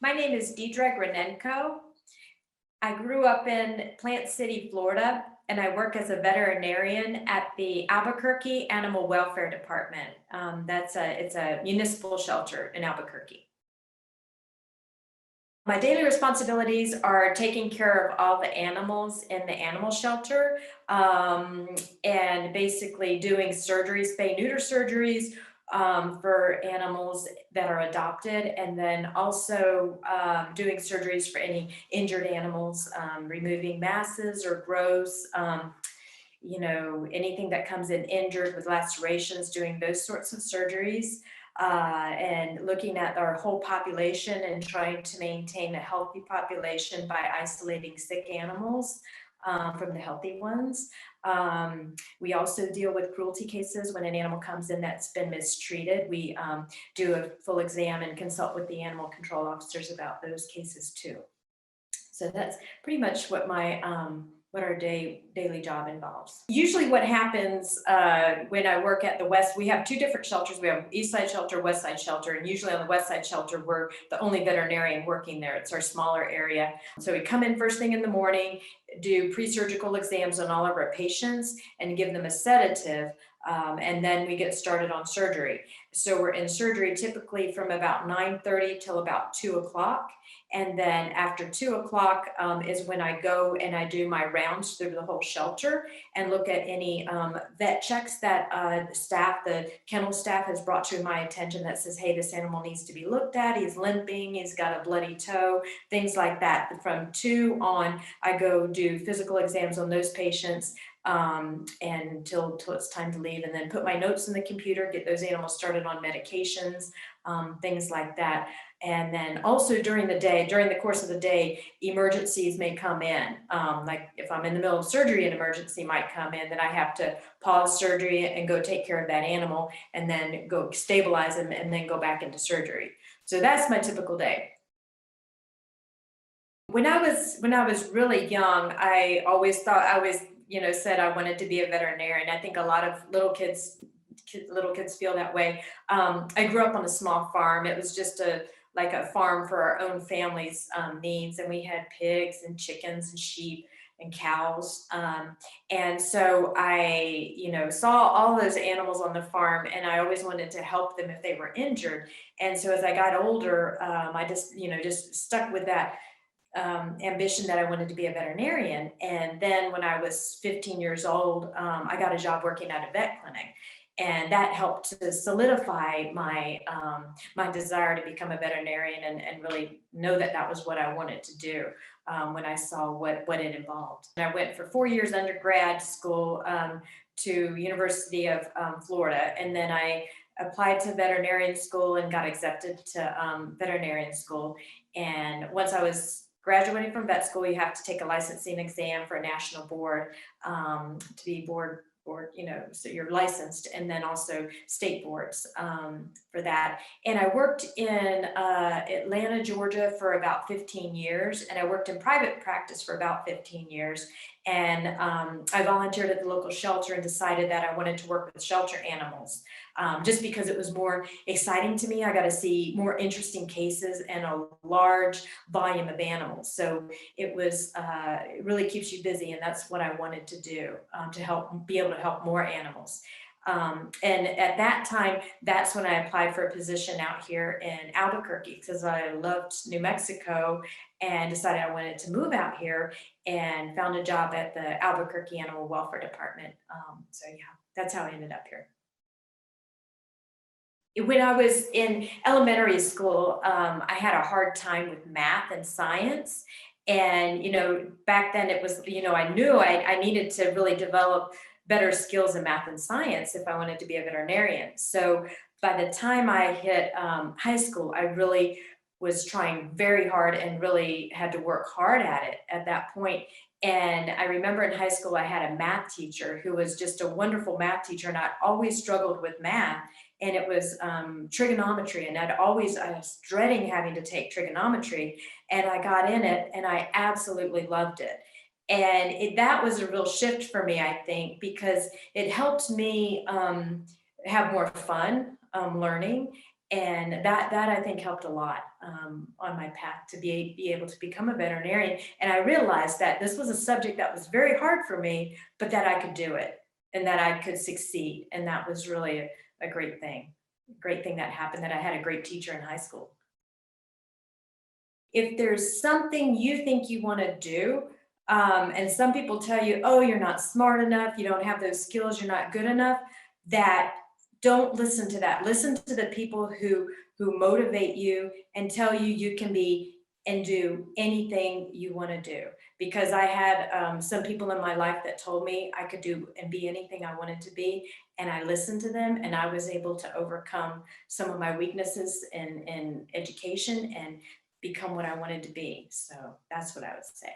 My name is Deidre Granenko. I grew up in Plant City, Florida, and I work as a veterinarian at the Albuquerque Animal Welfare Department. It's a municipal shelter in Albuquerque. My daily responsibilities are taking care of all the animals in the animal shelter, and basically doing surgeries, spay neuter surgeries, for animals that are adopted, and then also doing surgeries for any injured animals, removing masses or growths, anything that comes in injured with lacerations, doing those sorts of surgeries, and looking at our whole population and trying to maintain a healthy population by isolating sick animals from the healthy ones. We also deal with cruelty cases when an animal comes in that's been mistreated. We do a full exam and consult with the animal control officers about those cases too. So that's pretty much what what our daily job involves. Usually what happens when I work at the West, we have two different shelters. We have East Side Shelter, West Side Shelter, and usually on the West Side Shelter, we're the only veterinarian working there. It's our smaller area. So we come in first thing in the morning, do pre-surgical exams on all of our patients and give them a sedative, and then we get started on surgery. So we're in surgery typically from about 9:30 till about 2 o'clock. And then after 2 o'clock is when I go and I do my rounds through the whole shelter and look at any vet checks that the kennel staff has brought to my attention that says, hey, this animal needs to be looked at. He's limping, he's got a bloody toe, things like that. From 2 on, I go do physical exams on those patients and till it's time to leave, and then put my notes in the computer, get those animals started on medications, things like that. And then also during the course of the day, emergencies may come in. Like if I'm in the middle of surgery, an emergency might come in, then I have to pause surgery and go take care of that animal and then go stabilize him and then go back into surgery. So that's my typical day. When I was really young, I always said I wanted to be a veterinarian. I think a lot of little kids feel that way. I grew up on a small farm. It was just like a farm for our own family's needs, and we had pigs and chickens and sheep and cows. And so I, saw all those animals on the farm, and I always wanted to help them if they were injured. And so as I got older, I just stuck with that ambition that I wanted to be a veterinarian. And then when I was 15 years old, I got a job working at a vet clinic. And that helped to solidify my desire to become a veterinarian and really know that that was what I wanted to do when I saw what it involved. And I went for 4 years undergrad school to University of Florida, and then I applied to veterinarian school and got accepted to veterinarian school. And once I was graduating from vet school, you have to take a licensing exam for a national board to be board, so you're licensed, and then also state boards for that. And I worked in Atlanta, Georgia for about 15 years, and I worked in private practice for about 15 years. And I volunteered at the local shelter and decided that I wanted to work with shelter animals just because it was more exciting to me. I got to see more interesting cases and a large volume of animals. So it really keeps you busy, and that's what I wanted to do to be able to help more animals. And at that time, that's when I applied for a position out here in Albuquerque because I loved New Mexico and decided I wanted to move out here, and found a job at the Albuquerque Animal Welfare Department. So yeah, that's how I ended up here. When I was in elementary school, I had a hard time with math and science. And, back then it was, I knew I needed to really develop better skills in math and science if I wanted to be a veterinarian. So by the time I hit high school, I really was trying very hard and really had to work hard at it at that point. And I remember in high school, I had a math teacher who was just a wonderful math teacher, and I always struggled with math. And it was trigonometry, and I was dreading having to take trigonometry, and I got in it and I absolutely loved it. And that was a real shift for me, I think, because it helped me have more fun learning. And that I think helped a lot on my path to be able to become a veterinarian. And I realized that this was a subject that was very hard for me, but that I could do it and that I could succeed. And that was really a great thing that happened, that I had a great teacher in high school. If there's something you think you want to do, and some people tell you, oh, you're not smart enough, you don't have those skills, you're not good enough, that don't listen to that. Listen to the people who motivate you and tell you you can be and do anything you want to do. Because I had some people in my life that told me I could do and be anything I wanted to be, and I listened to them, and I was able to overcome some of my weaknesses in education and become what I wanted to be. So that's what I would say.